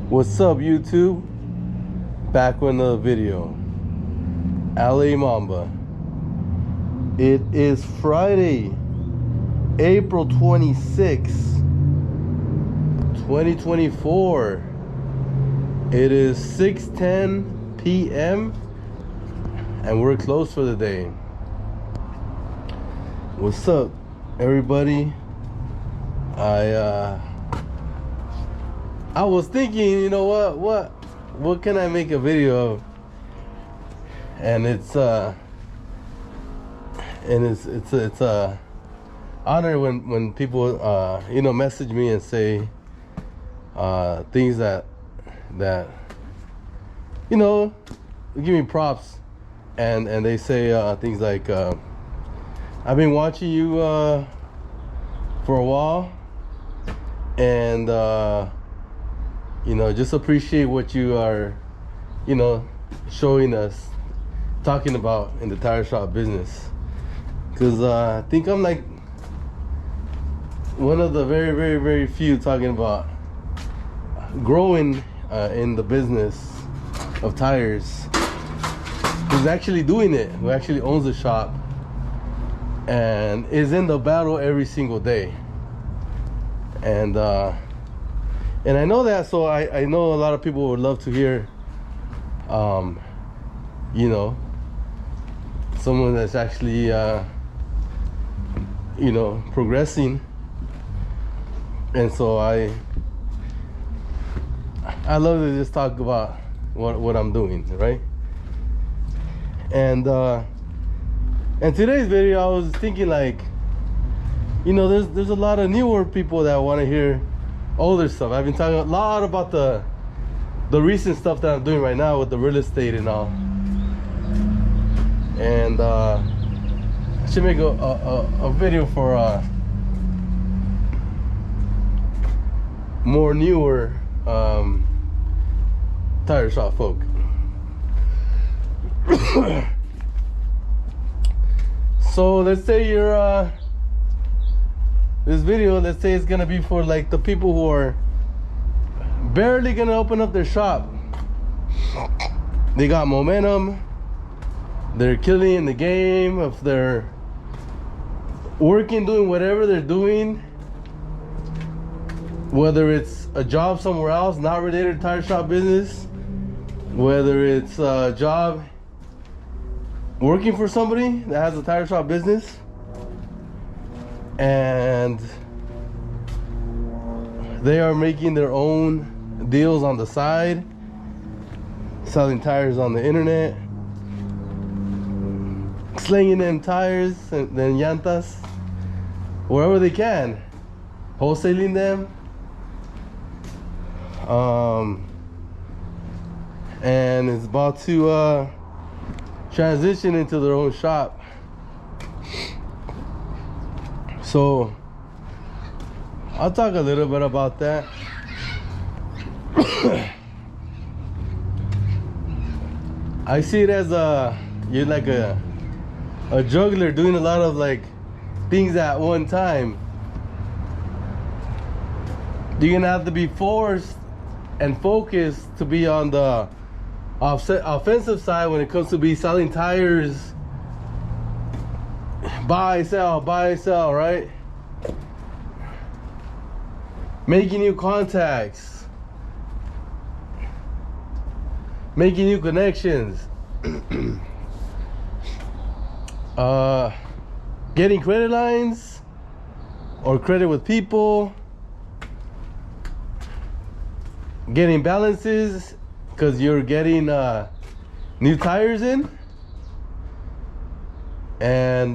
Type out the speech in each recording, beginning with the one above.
What's up, YouTube? Back with another video. LA Mamba. It is Friday, April 26th, 2024. It is 6:10 p.m. and we're closed for the day. What's up, everybody? I was thinking, you know what can I make a video of? And it's a honor when people message me and say things that give me props, and they say things like I've been watching you for a while, and just appreciate what you are showing us, talking about in the tire shop business, because I think I'm like one of the very, very, very few talking about growing in the business of tires, who's actually doing it, who actually owns the shop and is in the battle every single day. And I know that, so I know a lot of people would love to hear someone that's actually progressing. And so I love to just talk about what I'm doing, right? And today's video, I was thinking, like, there's a lot of newer people that want to hear older stuff. I've been talking a lot about the recent stuff that I'm doing right now with the real estate and all. And I should make a video for more newer tire shop folk. So let's say you're this video, let's say it's gonna be for like the people who are barely gonna open up their shop. They got momentum, they're killing in the game, if they're working, doing whatever they're doing, whether it's a job somewhere else not related to tire shop business, whether it's a job working for somebody that has a tire shop business, and they are making their own deals on the side, selling tires on the internet, slinging them tires and then llantas wherever they can, wholesaling them, and it's about to transition into their own shop. So I'll talk a little bit about that. I see it as you're like a juggler doing a lot of like things at one time. You're gonna have to be forced and focused to be on the offensive side when it comes to be selling tires. Buy, sell, right? Making new contacts, making new connections, getting credit lines or credit with people, getting balances because you're getting new tires in, and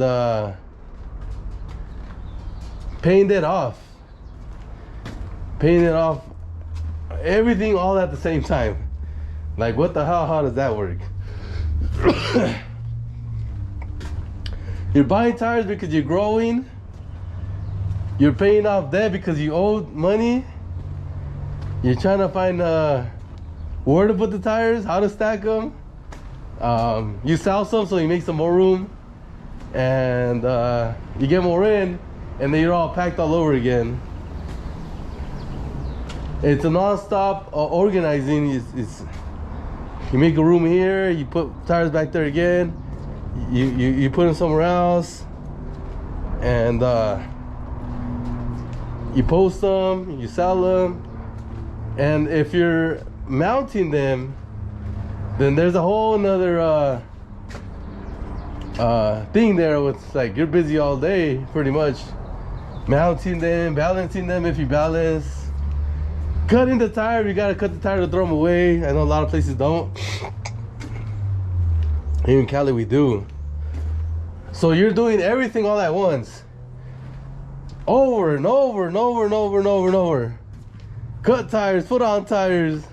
paying it off, everything all at the same time. Like, what the hell? How does that work? You're buying tires because you're growing. You're paying off debt because you owe money. You're trying to find where to put the tires, how to stack them. You sell some so you make some more room, and you get more in, and then you're all packed all over again. It's a non-stop organizing. It's you make a room here, you put tires back there again, you put them somewhere else, and you post them, you sell them. And if you're mounting them, then there's a whole nother thing there with, like, you're busy all day pretty much mounting them, balancing them if you balance. Cutting the tire, you gotta cut the tire to throw them away. I know a lot of places don't. Here in Cali we do. So you're doing everything all at once, over and over and over and over and over and over. Cut tires, put on tires,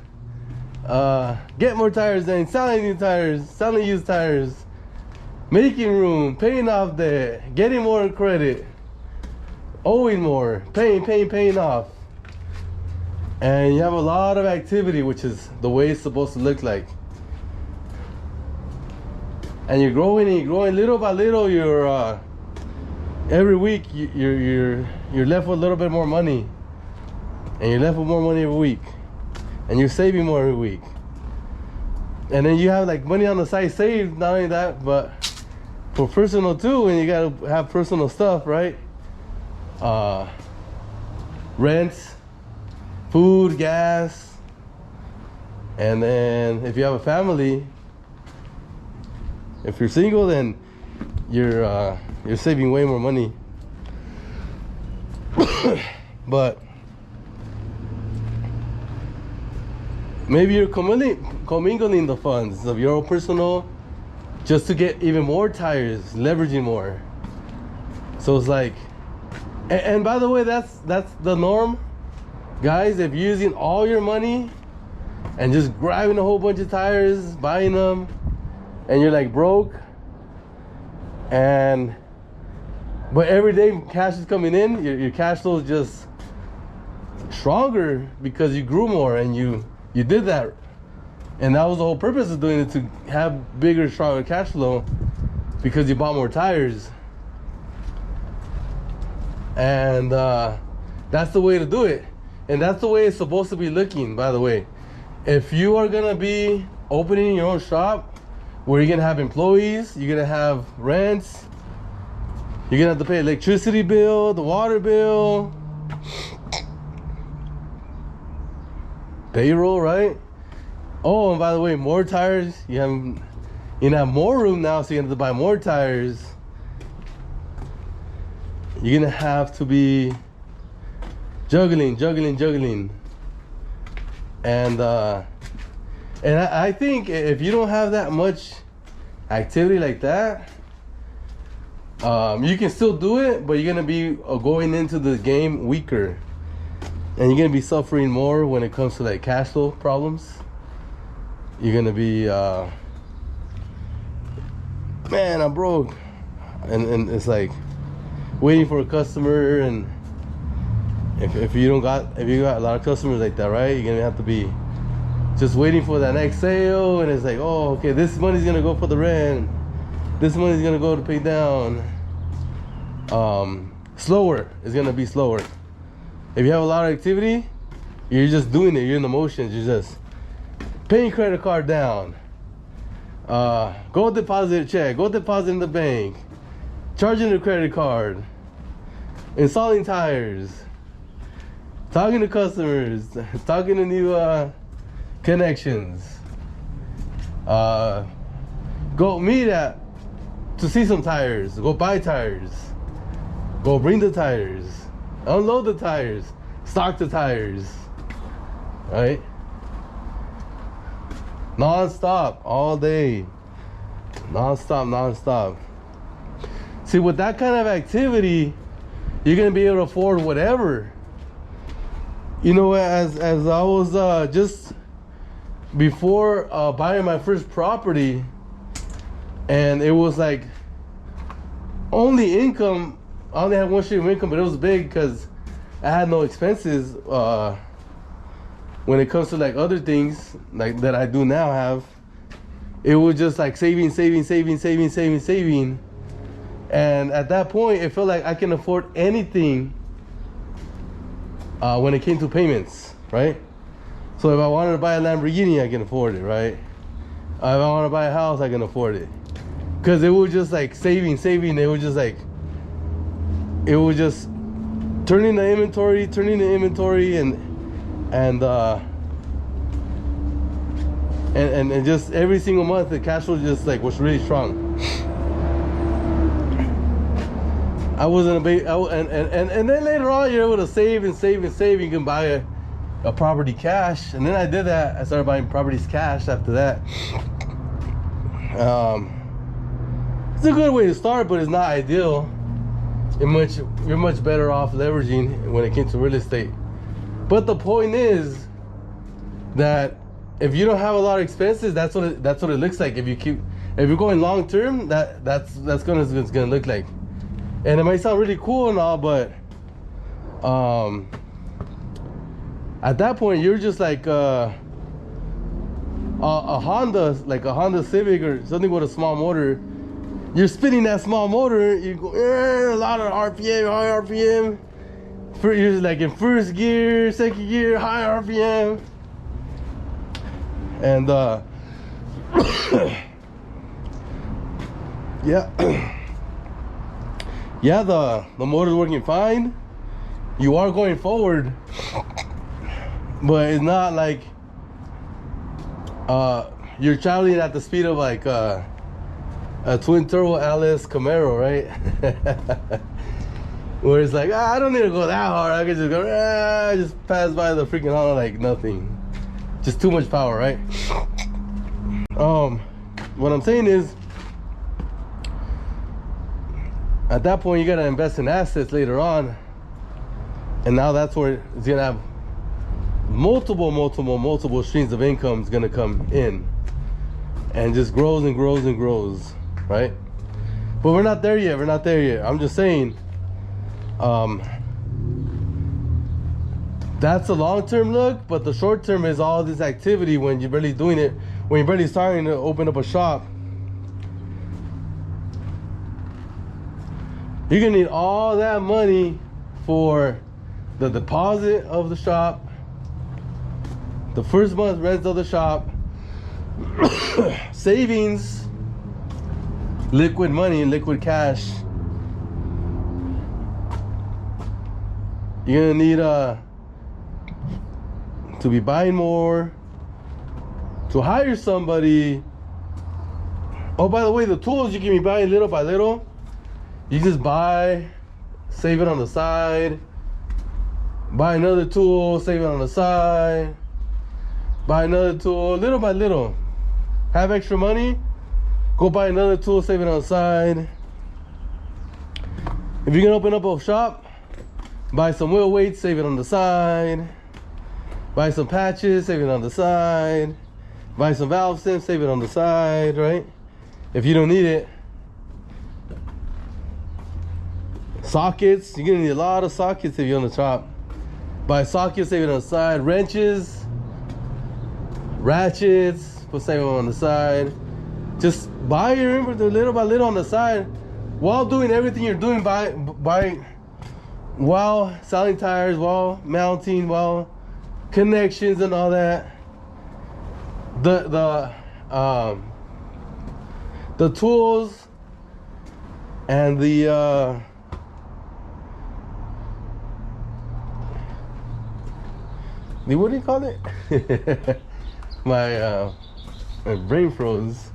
get more tires in, selling new tires, selling used tires, making room, paying off debt, getting more credit, owing more, paying off. And you have a lot of activity, which is the way it's supposed to look like. And you're growing little by little. You're every week you're left with a little bit more money, and you're left with more money every week, and you're saving more every week. And then you have, like, money on the side saved. Not only that, but for personal too, and you gotta have personal stuff, right? Rent, food, gas, and then if you have a family, if you're single, then you're saving way more money. But maybe you're commingling the funds of your own personal just to get even more tires, leveraging more. So it's like, and by the way, that's the norm. Guys, if you're using all your money and just grabbing a whole bunch of tires, buying them, and you're like broke, but every day cash is coming in, your cash flow is just stronger because you grew more and you did that. And that was the whole purpose of doing it, to have bigger, stronger cash flow, because you bought more tires. And that's the way to do it. And that's the way it's supposed to be looking, by the way. If you are gonna be opening your own shop where you're gonna have employees, you're gonna have rents, you're gonna have to pay electricity bill, the water bill, payroll, right? Oh, and by the way, more tires. You have more room now, so you have to buy more tires. You're gonna have to be juggling, and I think if you don't have that much activity like that, you can still do it, but you're gonna be going into the game weaker, and you're gonna be suffering more when it comes to, like, cash flow problems. You're gonna be, man, I'm broke, and it's like waiting for a customer. And if you got a lot of customers like that, right, you're gonna have to be just waiting for that next sale. And it's like, oh, okay, this money's gonna go for the rent, this money's gonna go to pay down. Slower, it's gonna be slower. If you have a lot of activity, you're just doing it, you're in the motions, you're just paying credit card down, go deposit a check, go deposit in the bank, charging the credit card, installing tires, talking to customers, talking to new connections, go meet to see some tires, go buy tires, go bring the tires, unload the tires, stock the tires, right? Non-stop, all day, non-stop. See, with that kind of activity, you're gonna be able to afford whatever. You know, as I was just before buying my first property, and it was like only income. I only had one stream of income, but it was big because I had no expenses. When it comes to, like, other things like that I do now have, it was just like saving. And at that point, it felt like I can afford anything when it came to payments. right? So if I wanted to buy a Lamborghini, I can afford it, right? If I want to buy a house, I can afford it. Because it was just like saving. It was just like, it was just turning the inventory, and just every single month the cash flow just like was really strong. I wasn't a big, and then later on you're able to save. You can buy a property cash, and then I did that. I started buying properties cash after that. It's a good way to start, but it's not ideal. You're much better off leveraging when it came to real estate. But the point is that if you don't have a lot of expenses, that's what it looks like. If you're going long term, that's gonna look like. And it might sound really cool and all, but at that point you're just like a Honda, like a Honda Civic or something with a small motor. You're spinning that small motor, you go a lot of RPM, high RPM. You're like in first gear, second gear, high RPM. And yeah, the motor's working fine. You are going forward, but it's not like you're traveling at the speed of like a twin turbo LS Camaro, right? Where it's like, I don't need to go that hard. I can just go, just pass by the freaking Honda like nothing. Just too much power, right? What I'm saying is, at that point you gotta invest in assets later on, and now that's where it's gonna have multiple streams of income is gonna come in, and just grows and grows, right? But we're not there yet. I'm just saying, that's a long-term look, but the short-term is all this activity when you're barely doing it, when you're barely starting to open up a shop. You're gonna need all that money for the deposit of the shop, the first month rent of the shop, savings, liquid money, liquid cash. You're gonna need to be buying more, to hire somebody. Oh, by the way, the tools you can be buying little by little. You just buy, save it on the side, buy another tool, save it on the side, buy another tool, little by little. Have extra money, go buy another tool, save it on the side. If you're gonna open up a shop, buy some wheel weights, save it on the side. Buy some patches, save it on the side. Buy some valve stems, save it on the side, right? If you don't need it. Sockets, you're gonna need a lot of sockets if you're on the shop. Buy sockets, save it on the side. Wrenches, ratchets, save them on the side. Just buy your inventory little by little on the side, while doing everything you're doing while selling tires, while mounting, while connections and all that. The tools and the what do you call it? my brain froze.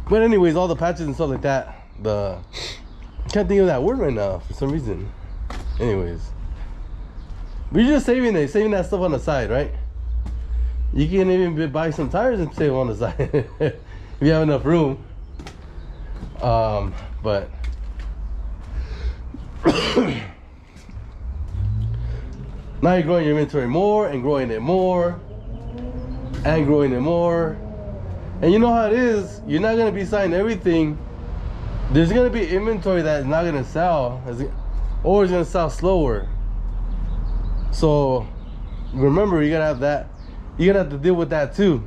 But anyways, all the patches and stuff like that. I can't think of that word right now for some reason. Anyways, but you're just saving that stuff on the side, right? You can even buy some tires and save on the side if you have enough room. But now you're growing your inventory more and growing it more and growing it more. And you know how it is, you're not gonna be selling everything. There's gonna be inventory that's not gonna sell, or it's gonna sell slower. So remember, you gotta have that. You're gonna have to deal with that too.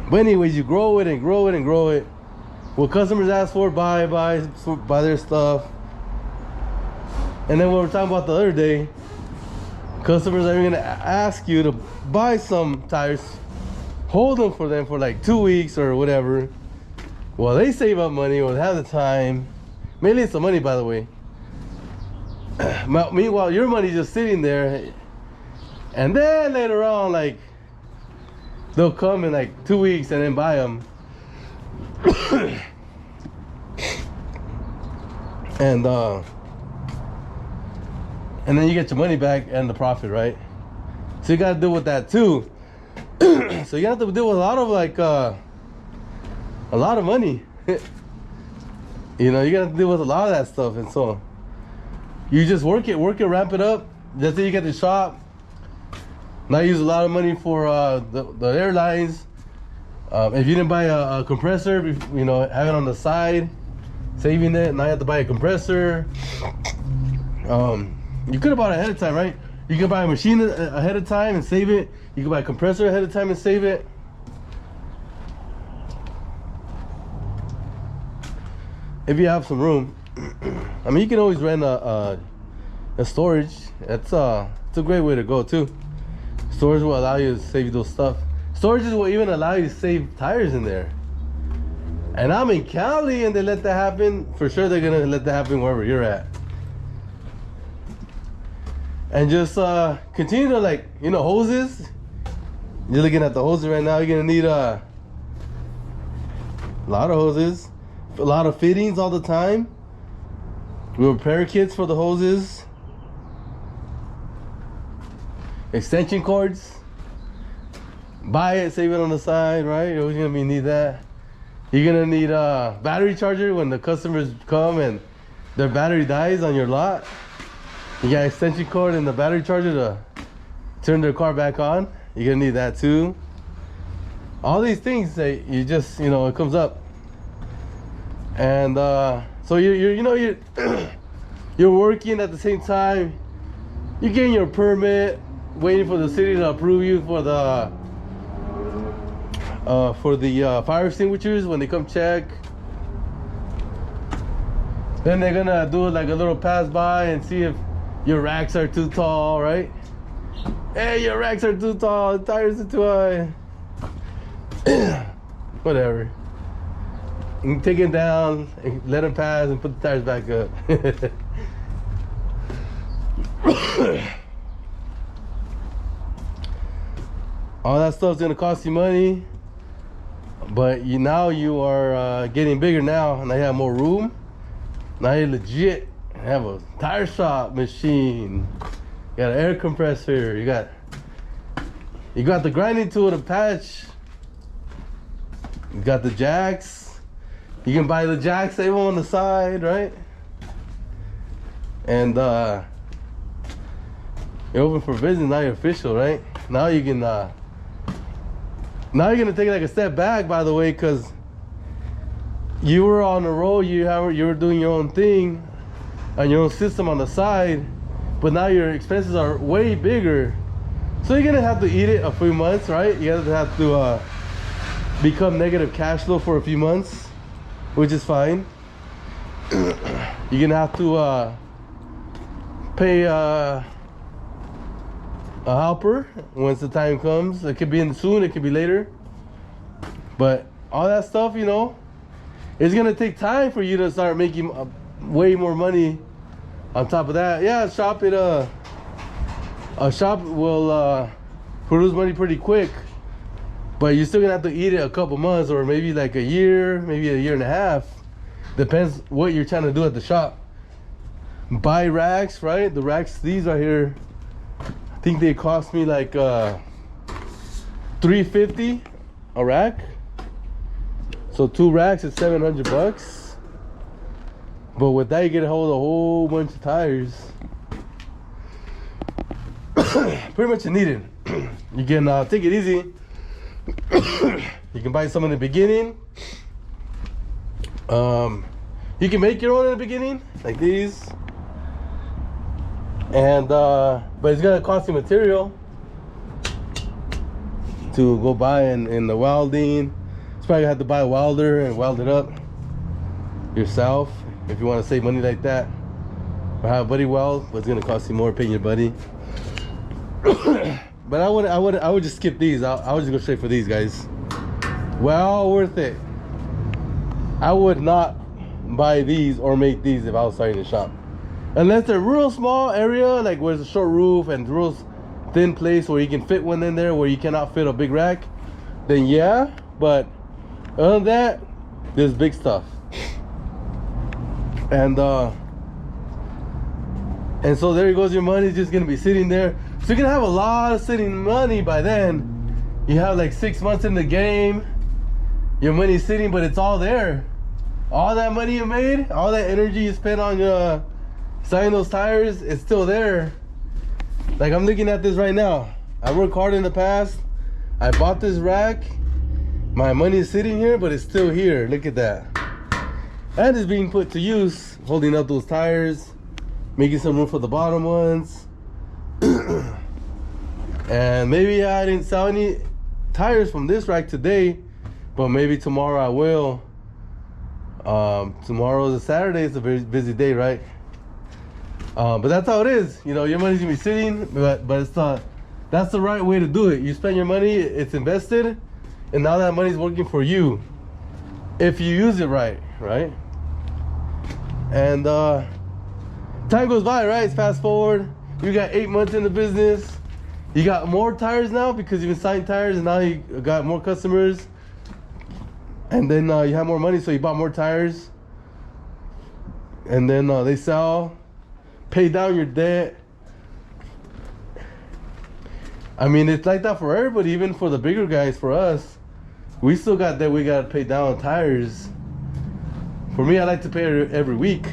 But anyways, you grow it and grow it and grow it. What customers ask for, buy their stuff. And then what we were talking about the other day, customers are even gonna ask you to buy some tires, hold them for them for like 2 weeks or whatever. Well, they save up money or have the time. Mainly it's the money, by the way. Meanwhile, your money's just sitting there. And then later on, like, they'll come in like 2 weeks and then buy them. And then you get your money back and the profit, right? So you gotta deal with that too. So you have to deal with a lot of like a lot of money. You know, you gotta deal with a lot of that stuff. And so you just work it, ramp it up. Just till you get the shop. Now use a lot of money for the airlines. If you didn't buy a compressor, you know, have it on the side, saving it. Now you have to buy a compressor. You could have bought it ahead of time, right? You can buy a machine ahead of time and save it. You can buy a compressor ahead of time and save it. If you have some room. I mean, you can always rent a storage. It's a great way to go too. Storage will allow you to save those stuff. Storages will even allow you to save tires in there. And I'm in Cali and they let that happen. For sure they're gonna let that happen wherever you're at. And just continue to, like, you know, hoses. You're looking at the hoses right now. You're gonna need a lot of hoses, a lot of fittings all the time. Repair kits for the hoses, extension cords. Buy it, save it on the side, right? You're always gonna need that. You're gonna need a battery charger when the customers come and their battery dies on your lot. You got extension cord and the battery charger to turn their car back on. You're gonna need that too. All these things that you just, you know, it comes up. And so you're you're working at the same time. You're getting your permit, waiting for the city to approve you for the fire extinguishers when they come check. Then they're gonna do like a little pass by and see if your racks are too tall, right? Hey, your racks are too tall, the tires are too high. Whatever. You can take it down, and let them pass, and put the tires back up. All that stuff's gonna cost you money, but now you are getting bigger now, and I have more room. Now you're legit. You have a tire shop machine. You got an air compressor. You got the grinding tool to patch. You got the jacks. You can buy the jacks, save them on the side, right? And you're open for business. Now you're official, right? Now you can. Now you're gonna take like a step back, by the way, because you were on the road. You were doing your own thing on your own system on the side, but now your expenses are way bigger. So you're gonna have to eat it a few months, right? You're gonna have to become negative cash flow for a few months, which is fine. You're gonna have to pay a helper once the time comes. It could be in soon, it could be later. But all that stuff, you know, it's gonna take time for you to start making way more money. On top of that, yeah, a shop will produce money pretty quick, but you're still gonna have to eat it a couple months, or maybe like a year, maybe a year and a half. Depends what you're trying to do at the shop. Buy racks, right? The racks, these are here. I think they cost me like $350 a rack. So 2 racks is $700. But with that, you get a hold of a whole bunch of tires. Pretty much needed. You can take it easy. You can buy some in the beginning. You can make your own in the beginning, like these. And but it's gonna cost you material to go buy in the welding. It's probably gonna have to buy a welder and weld it up yourself if you want to save money like that. or have a buddy well, but it's gonna cost you more paying your buddy. But I would just skip these. I would just go straight for these guys. Well worth it. I would not buy these or make these if I was starting a shop, unless they're real small area, like where there's a short roof and real thin place where you can fit one in there where you cannot fit a big rack. Then yeah, but other than that, there's big stuff. And so there goes your money, just gonna be sitting there. So you're gonna have a lot of sitting money by then. You have like 6 months in the game, your money's sitting, but it's all there. All that money you made, all that energy you spent on selling those tires, it's still there. Like I'm looking at this right now. I worked hard in the past. I bought this rack. My money is sitting here, but it's still here. Look at that. And it's being put to use, holding up those tires, making some room for the bottom ones. And maybe I didn't sell any tires from this rack today, but maybe tomorrow I will. Tomorrow is a Saturday, it's a very busy day, right? But that's how it is. You know, your money's gonna be sitting, but it's not. That's the right way to do it. You spend your money, it's invested, and now that money's working for you if you use it right, right? And time goes by, right? It's fast forward. You got 8 months in the business. You got more tires now because you've been selling tires, and now you got more customers. And then you have more money, so you bought more tires. And then they sell, pay down your debt. I mean, it's like that for everybody, even for the bigger guys. For us, we still got that we got to pay down on tires. For me, I like to pay it every week.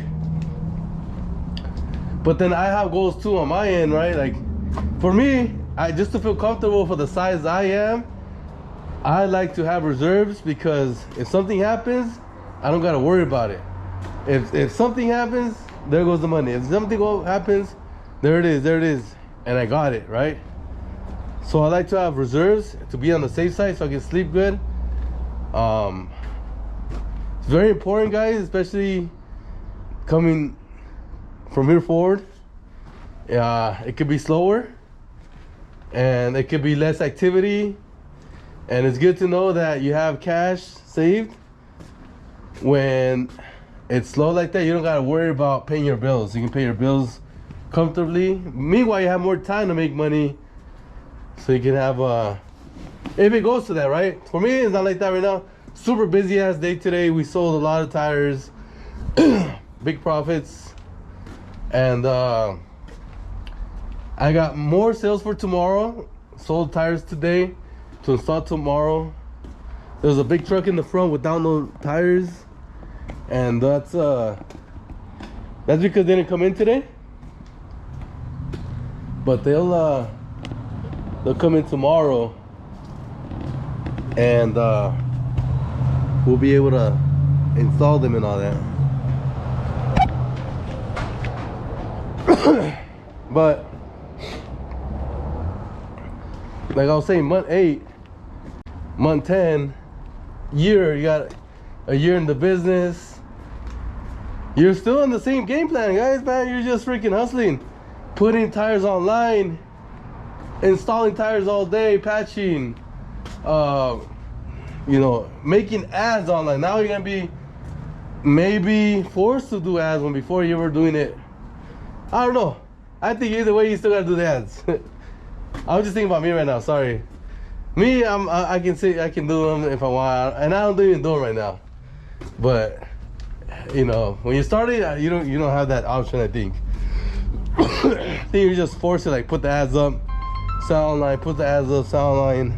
But then I have goals too on my end, right? Like, for me, just to feel comfortable for the size I am, I like to have reserves, because if something happens, I don't got to worry about it. If something happens, there goes the money. If something happens, there it is, and I got it, right? So I like to have reserves to be on the safe side so I can sleep good. It's very important, guys, especially coming from here forward. It could be slower, and it could be less activity. And it's good to know that you have cash saved. When it's slow like that, you don't gotta worry about paying your bills. You can pay your bills comfortably. Meanwhile, you have more time to make money, so you can have if it goes to that, right? For me, it's not like that right now. Super busy ass day today. We sold a lot of tires, big profits, and I got more sales for tomorrow. Sold tires today to install tomorrow. There's a big truck in the front without no tires, and that's because they didn't come in today. But they'll come in tomorrow, and we'll be able to install them and all that. But like I was saying, month 8, month 10, year, you got a year in the business. You're still in the same game plan, guys, man. You're just freaking hustling, putting tires online, installing tires all day, patching, you know, making ads online. Now you're gonna be maybe forced to do ads when before you were doing it. I don't know. I think either way you still gotta do the ads. I was just thinking about me right now. Sorry. Me, I can say I can do them if I want, and I don't even do them right now. But you know, when you started, you don't have that option. I think. I think you're just forced to like put the ads up, sell online, put the ads up, sell online,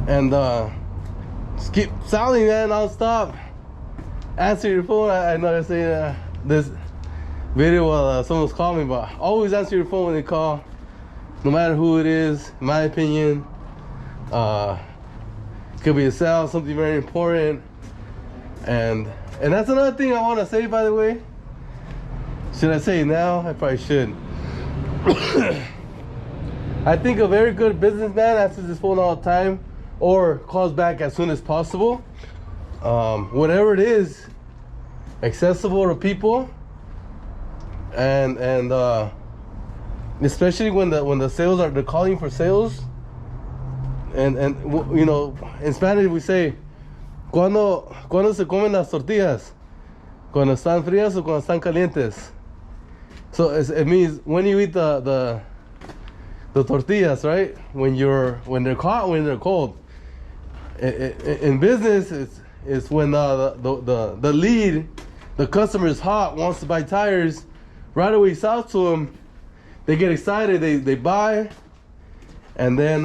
and just keep selling, man, non-stop. Answer your phone. I know I say this video while someone's calling me, but always answer your phone when they call, no matter who it is. In my opinion, could be a sale, something very important, and that's another thing I want to say, by the way. Should I say it now? I probably should. I think a very good businessman answers his phone all the time, or calls back as soon as possible. Whatever it is, accessible to people, and especially when the sales are, they're calling for sales, and you know, in Spanish we say, cuando se comen las tortillas, cuando están frías o cuando están calientes. So it means when you eat the tortillas, right? When they're hot, when they're cold. In business, it's when the lead, the customer is hot, wants to buy tires, right away you sell to them, they get excited, they buy, and then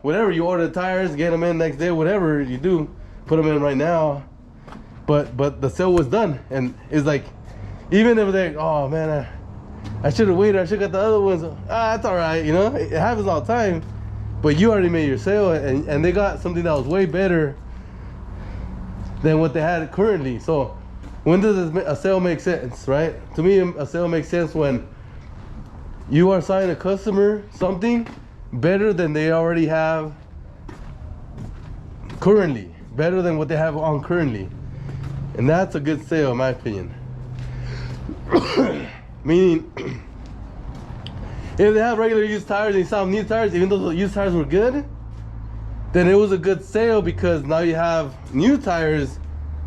whatever, you order the tires, get them in next day, whatever you do, put them in right now, but the sale was done. And it's like, even if they, oh man, I should have waited, I should have got the other ones, that's all right, you know, it happens all the time, but you already made your sale, and they got something that was way better than what they had currently. So when does a sale make sense, right? To me, a sale makes sense when you are selling a customer something better than they already have currently, better than what they have on currently. And that's a good sale in my opinion. Meaning, if they have regular used tires and you sell new tires, even though the used tires were good, then it was a good sale because now you have new tires,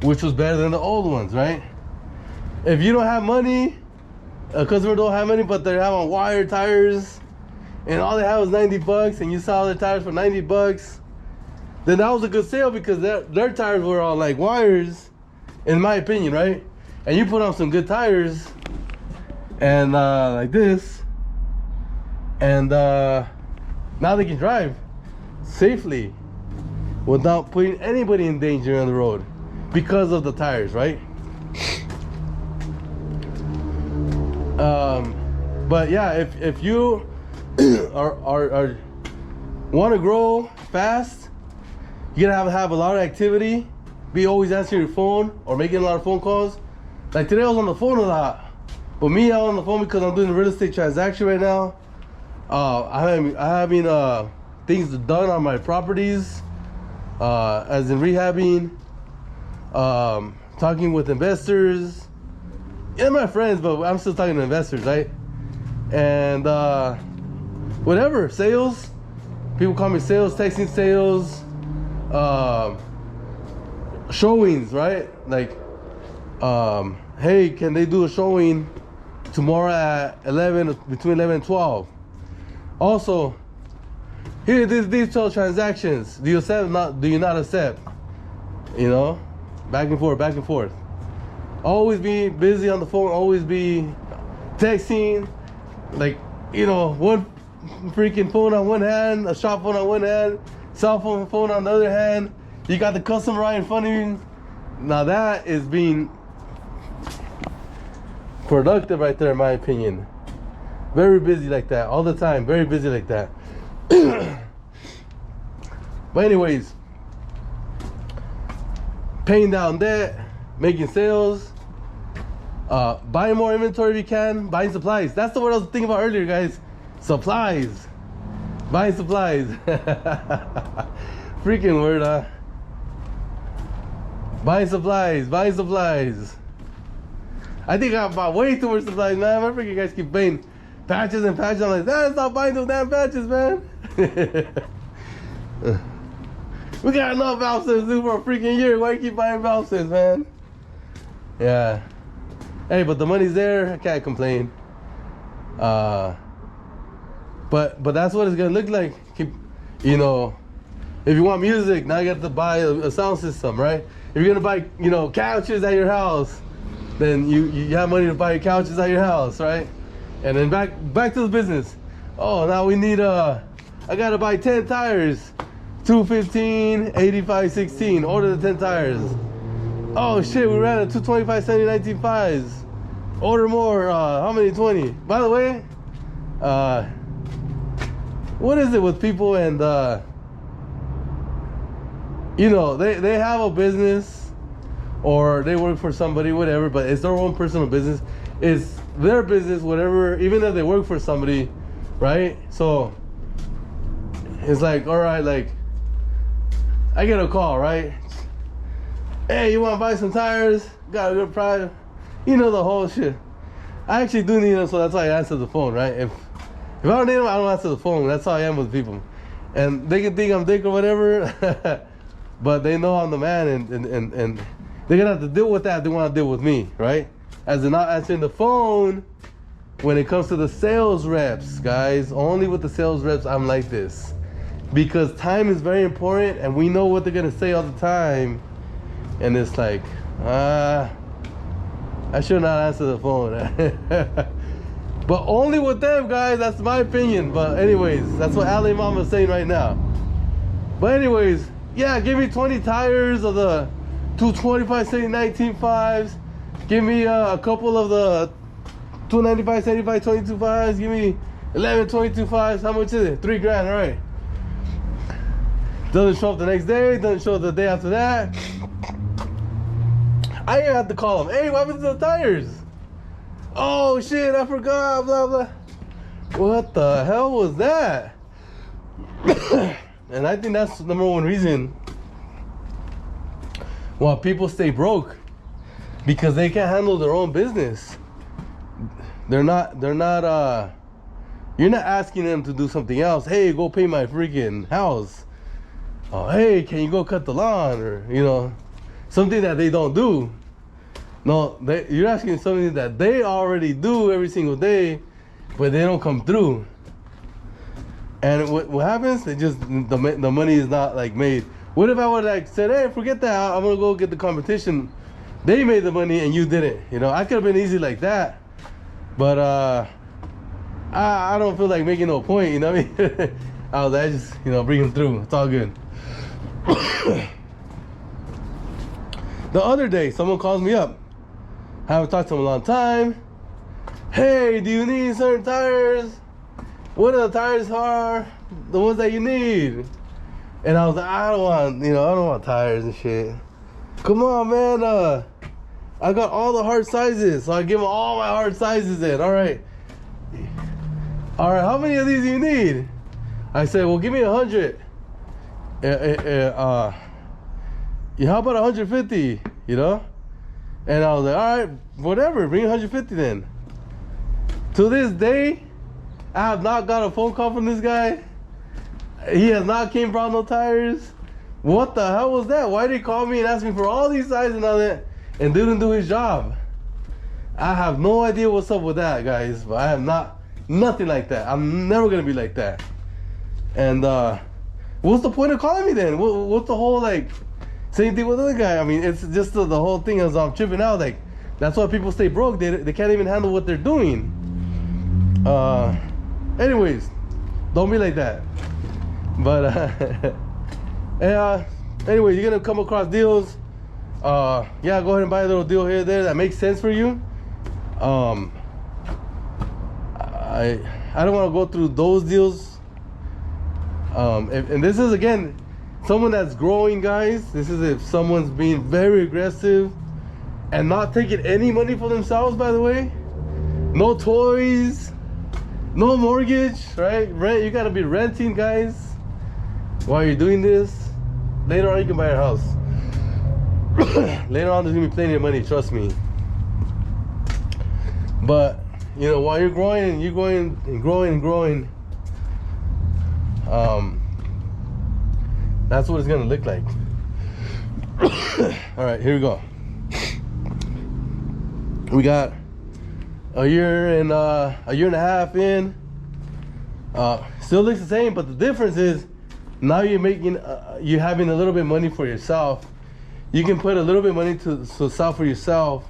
which was better than the old ones, right? If you don't have money, a customer don't have money, but they have on wire tires, and all they have is $90, and you sell their tires for $90, then that was a good sale because their tires were all like wires, in my opinion, right? And you put on some good tires, and like this, and now they can drive safely without putting anybody in danger on the road because of the tires, right? But yeah, if you are want to grow fast, you gotta have a lot of activity, be always answering your phone or making a lot of phone calls. Like today I was on the phone a lot, but me, I was on the phone because I'm doing a real estate transaction right now. I'm having things done on my properties, as in rehabbing, talking with investors, yeah, my friends, but I'm still talking to investors, right? And whatever, sales, people call me sales, texting sales, showings, right? Like, hey, can they do a showing tomorrow at 11, between 11 and 12? Also, here, these 12 transactions, do you accept, do you not accept? You know, back and forth, back and forth. Always be busy on the phone, always be texting, like, you know, one freaking phone on one hand, a shop phone on one hand, cell phone on the other hand. You got the customer right in front of you. Now that is being productive right there, in my opinion. Very busy like that all the time, very busy like that. But anyways, paying down debt, making sales, buying more inventory if you can, buying supplies. That's the word I was thinking about earlier, guys. Supplies. Buying supplies. Freaking word, huh? Buying supplies, buying supplies. I think I bought way too much supplies, man. I freaking guys keep buying patches and patches. I'm like, stop buying those damn patches, man. We got enough valve sets for a freaking year. Why you keep buying valve sets, man? Yeah. Hey, but the money's there. I can't complain. But that's what it's gonna look like. Keep, you know, if you want music, now you got to buy a sound system, right? If you're gonna buy, you know, couches at your house, then you have money to buy couches at your house, right? And then back to the business. Oh, now we need I gotta buy 10 tires. 215, 85, 16. Order the 10 tires. Oh shit, we ran a 225, 70, 19 fives. Order more. How many? 20. By the way, what is it with people and you know, they have a business or they work for somebody, whatever, but it's their own personal business. It's their business, whatever, even if they work for somebody, right? So it's like, all right, like, I get a call, right? Hey, you want to buy some tires? Got a good price. You know the whole shit. I actually do need them, so that's why I answer the phone, right? If I don't need them, I don't answer the phone. That's how I am with people. And they can think I'm dick or whatever, but they know I'm the man, and they're gonna have to deal with that if they want to deal with me, right? As they're not answering the phone when it comes to the sales reps, guys. Only with the sales reps, I'm like this. Because time is very important, and we know what they're gonna say all the time. And it's like, I should not answer the phone. But only with them, guys. That's my opinion. But anyways, that's what Ali Mama's saying right now. But anyways, yeah, give me 20 tires of the 225 city 19.5s. Give me a couple of the 295 75 22.5s. Give me 11 22.5s. How much is it? $3,000, all right. Doesn't show up the next day. Doesn't show up the day after that. I have to call them. Hey, what happened to the tires? Oh shit, I forgot, blah blah. What the hell was that? And I think that's the number one reason why people stay broke, because they can't handle their own business. You're not asking them to do something else. Hey, go pay my freaking house. Oh, hey, can you go cut the lawn? Or, something that they don't do. No, you're asking something that they already do every single day, but they don't come through. And what happens? It just the money is not like made. What if I would like said, hey, forget that, I'm gonna go get the competition. They made the money and you didn't. I could have been easy like that, but I don't feel like making no point. You know what I mean? I just bring them through. It's all good. The other day, someone calls me up. I haven't talked to him in a long time. Hey, do you need certain tires? What are the tires are? The ones that you need. And I was like, I don't want tires and shit. Come on, man. I got all the hard sizes, so I give them all my hard sizes in. All right, how many of these do you need? I said, well, give me 100. How about 150? And I was like, all right, whatever, bring 150 then. To this day, I have not got a phone call from this guy. He has not came brought no tires. What the hell was that? Why did he call me and ask me for all these sizes and all that and didn't do his job? I have no idea what's up with that, guys, but I have nothing like that. I'm never gonna be like that. And what's the point of calling me then? What's the whole same thing with the other guy? I mean, it's just the whole thing as I'm tripping out. That's why people stay broke. They can't even handle what they're doing. Anyways, don't be like that. But anyway, you're gonna come across deals. Yeah, go ahead and buy a little deal here or there that makes sense for you. I don't want to go through those deals. And this is again someone that's growing, guys. This is if someone's being very aggressive and not taking any money for themselves, by the way. No toys, no mortgage, right? Rent, you gotta be renting, guys, while you're doing this. Later on, you can buy a house. Later on, there's gonna be plenty of money, trust me. But, while you're growing and you're going and growing and growing, that's what it's gonna look like. All right, here we go. We got a year and a half in. Still looks the same, but the difference is now you're making, you're having a little bit of money for yourself. You can put a little bit of money to sell for yourself,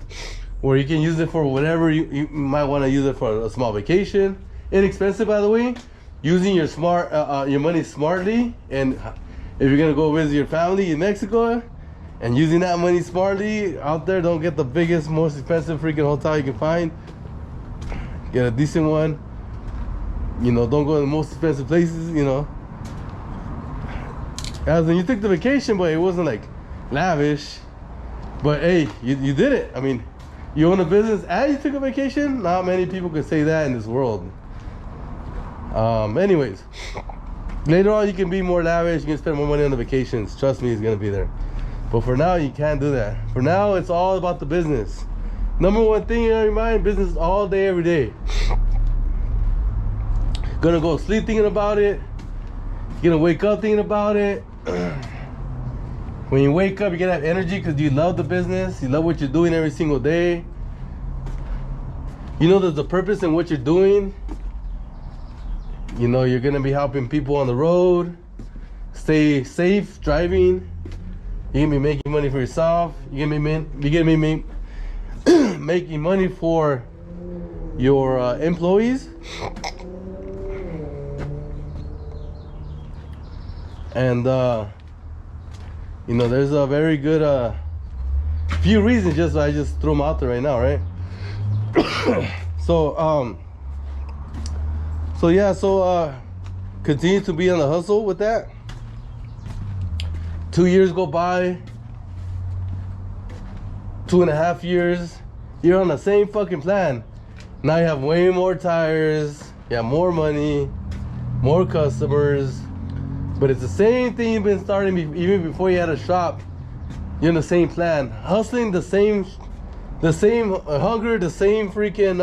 or you can use it for whatever you might want to use it for. A small vacation, inexpensive, by the way. Using your money smartly, and if you're gonna go visit your family in Mexico, and using that money smartly out there, don't get the biggest, most expensive freaking hotel you can find. Get a decent one. Don't go to the most expensive places. As when you took the vacation, but it wasn't lavish. But hey, you did it. I mean, you own a business and you took a vacation. Not many people could say that in this world. Anyways, later on you can be more lavish. You can spend more money on the vacations. Trust me, it's gonna be there. But for now, you can't do that. For now, it's all about the business. Number one thing in your mind, business all day, every day. Gonna go sleep thinking about it. You're gonna wake up thinking about it. When you wake up, you're gonna have energy because you love the business. You love what you're doing every single day. You know there's a purpose in what you're doing. You know you're gonna be helping people on the road. Stay safe driving. You're gonna be making money for yourself. You're gonna be making money for your employees. And you know, there's a very good few reasons. Just I just threw them out there right now, right? So continue to be on the hustle with that. 2 years go by, 2.5 years, you're on the same fucking plan. Now you have way more tires, you have more money, more customers, but it's the same thing you've been starting even before you had a shop. You're in the same plan, hustling the same hunger, the same freaking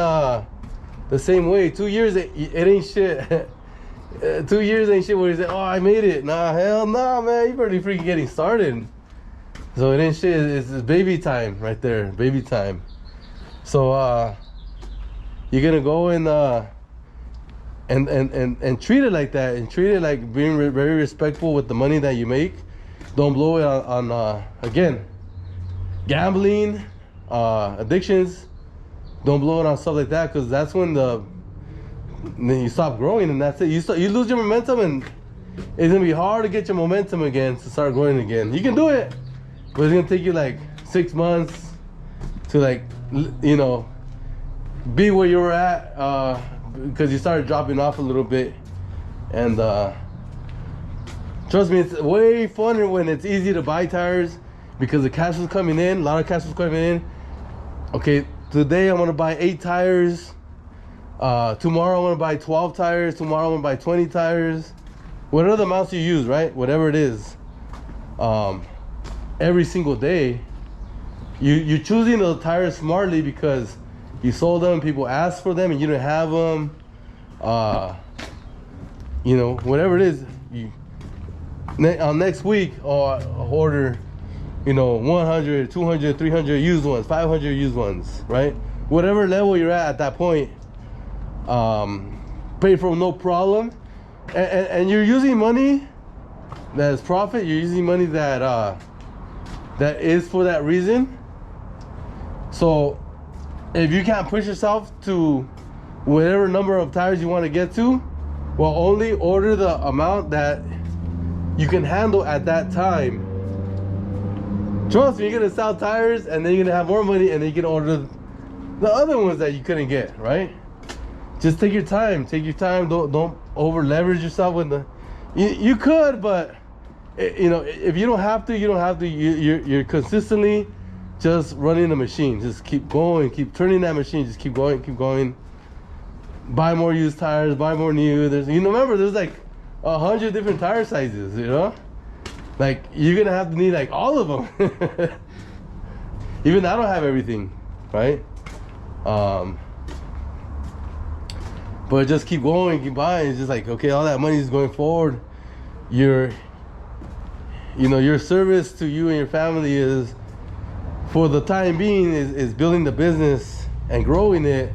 the same way. 2 years it ain't shit. 2 years ain't shit where you say, oh, I made it. Nah, hell nah, man, you barely freaking getting started. So it ain't shit. It's baby time right there, baby time. So you're gonna go and treat it like that, and treat it like being very respectful with the money that you make. Don't blow it on again, gambling, addictions. Don't blow it on stuff like that, because that's when you stop growing, and that's it. You lose your momentum, and it's gonna be hard to get your momentum again to start growing again. You can do it, but it's gonna take you like 6 months to, like, you know, be where you were at, because you started dropping off a little bit. And trust me, it's way funner when it's easy to buy tires, because the cash is coming in, a lot of cash is coming in. Okay, today I'm gonna buy 8 tires. Tomorrow I'm gonna buy 12 tires. Tomorrow I'm gonna buy 20 tires. Whatever the amounts you use, right? Whatever it is. Every single day, you're choosing the tires smartly, because you sold them, people asked for them, and you didn't have them. You know, whatever it is. Next week, I'll order, you know, 100, 200, 300 used ones, 500 used ones, right? Whatever level you're at that point. Pay for no problem, and you're using money that is profit. You're using money that is for that reason. So if you can't push yourself to whatever number of tires you want to get to, well, only order the amount that you can handle at that time. Trust me, you're gonna sell tires, and then you're gonna have more money, and then you can order the other ones that you couldn't get, right? Just take your time. Take your time. Don't over leverage yourself with the. You could, but you know, if you don't have to, you don't have to. You're consistently just running the machine. Just keep going. Keep turning that machine. Just keep going. Keep going. Buy more used tires. Buy more new. Remember, there's like 100 different tire sizes. You know, like you're gonna have to need like all of them. Even I don't have everything, right? But just keep going, keep buying. It's just like, okay, all that money is going forward. Your service to you and your family is, for the time being, is building the business and growing it.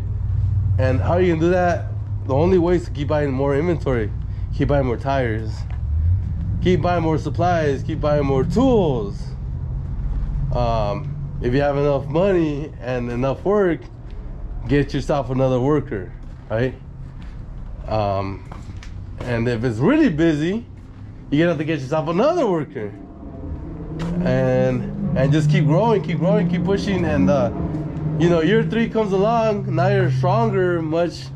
And how you can do that? The only way is to keep buying more inventory, keep buying more tires, keep buying more supplies, keep buying more tools. If you have enough money and enough work, get yourself another worker, right? And if it's really busy, you're gonna have to get yourself another worker, and just keep growing, keep pushing. And year 3 comes along. Now you're stronger, much.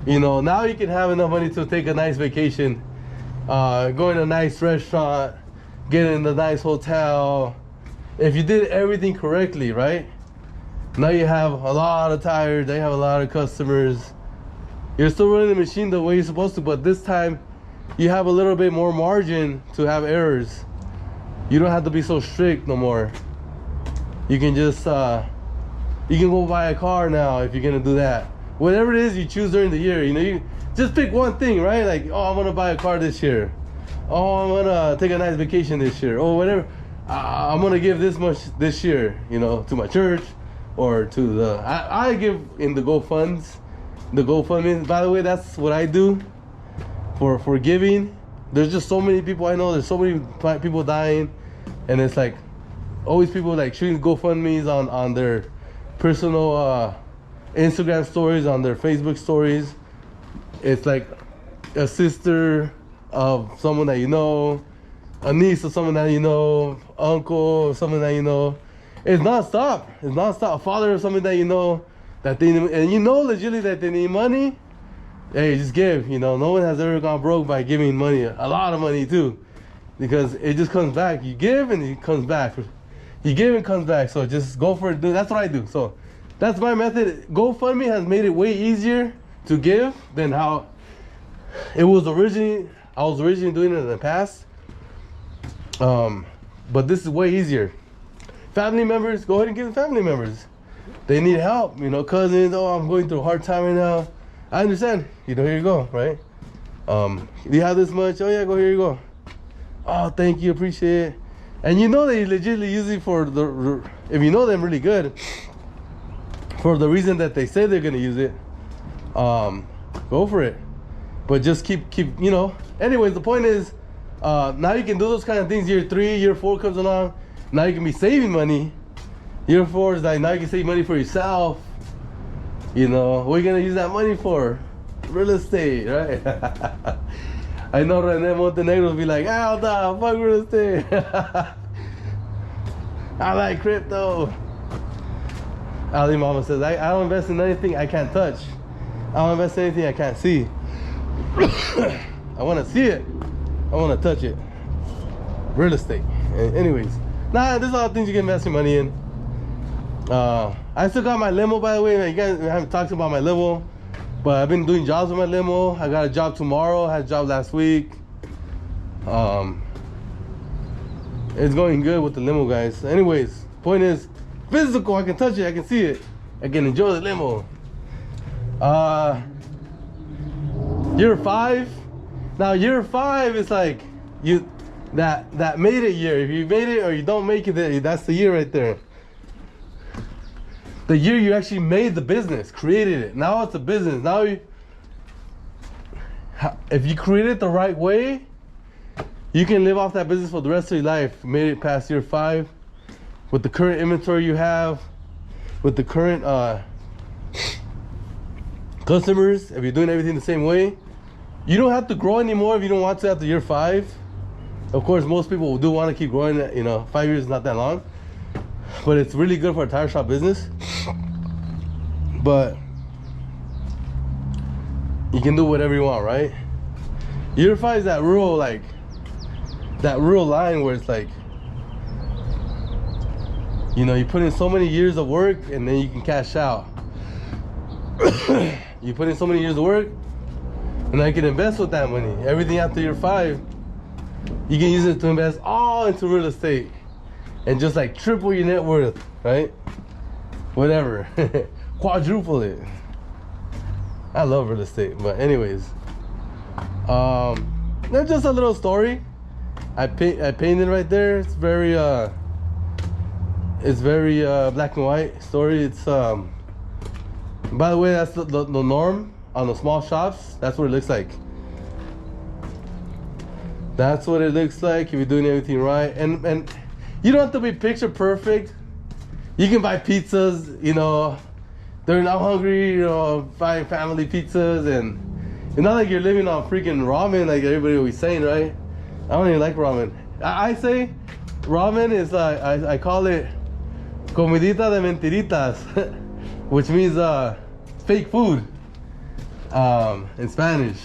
Now you can have enough money to take a nice vacation, go in a nice restaurant, get in a nice hotel. If you did everything correctly, right? Now you have a lot of tires. They have a lot of customers. You're still running the machine the way you're supposed to, but this time you have a little bit more margin to have errors. You don't have to be so strict no more. You can just You can go buy a car now if you're gonna do that. Whatever it is you choose during the year, you know, you just pick one thing, right? Like, oh, I'm gonna buy a car this year. Oh, I'm gonna take a nice vacation this year. Oh, whatever. I'm gonna give this much this year, you know, to my church or to the. I give in the GoFunds. The GoFundMe. By the way, that's what I do for giving. There's just so many people I know. There's so many people dying, and it's like always people like shooting GoFundMe's on their personal Instagram stories, on their Facebook stories. It's like a sister of someone that you know, a niece of someone that you know, uncle of someone that you know. It's nonstop. It's nonstop. A father of someone that you know that they need, and you know legitimately that they need money. Hey, just give. You know, no one has ever gone broke by giving money, a lot of money too, because it just comes back. You give and it comes back. You give and it comes back. So just go for it. That's what I do. So that's my method. GoFundMe has made it way easier to give than how it was originally. I was originally doing it in the past. But this is way easier. Family members, go ahead and give the family members. They need help, you know, cousins. Oh, I'm going through a hard time right now. I understand. You know, here you go, right? Do you have this much? Oh yeah, here you go. Oh, thank you, appreciate it. And you know they legitimately use it for the, if you know them really good, for the reason that they say they're gonna use it. Go for it. But just keep, you know. Anyways, the point is, now you can do those kind of things. Year 3, year 4 comes along. Now you can be saving money. Year 4 is like, now you can save money for yourself. You know, what are you gonna use that money for? Real estate, right? I know Rene Montenegro will be like, oh, nah, fuck real estate. I like crypto. Ali Mama says, I don't invest in anything I can't touch. I don't invest in anything I can't see. I want to see it. I want to touch it. Real estate. Anyways, there's a lot of things you can invest your money in. I still got my limo, by the way. You guys haven't talked about my limo, but I've been doing jobs with my limo. I got a job tomorrow. I had a job last week. It's going good with the limo, guys. Anyways, point is, physical. I can touch it. I can see it. I can enjoy the limo. Year 5. Now year 5 is like that made it year. If you made it or you don't make it, that's the year right there. The year you actually made the business, created it. Now it's a business. Now if you create it the right way, you can live off that business for the rest of your life. Made it past year 5 with the current inventory you have, with the current customers. If you're doing everything the same way, you don't have to grow anymore if you don't want to after year 5. Of course, most people do want to keep growing. You know, 5 years is not that long, but it's really good for a tire shop business. But you can do whatever you want, right? Year 5 is that rural line where it's like, you know, you put in so many years of work and then you can cash out. You put in so many years of work and I can invest with that money. Everything after year 5, you can use it to invest all into real estate and just like triple your net worth, right? Whatever. Quadruple it. I love real estate. But anyways, that's just a little story. I painted right there. It's very black and white story. It's by the way, that's the norm on the small shops. That's what it looks like. That's what it looks like if you're doing everything right. And you don't have to be picture perfect. You can buy pizzas, you know, they're not hungry, you know, buy family pizzas, and it's not like you're living on freaking ramen like everybody was saying, right? I don't even like ramen. I say ramen is I call it comidita de mentiritas, which means fake food in Spanish.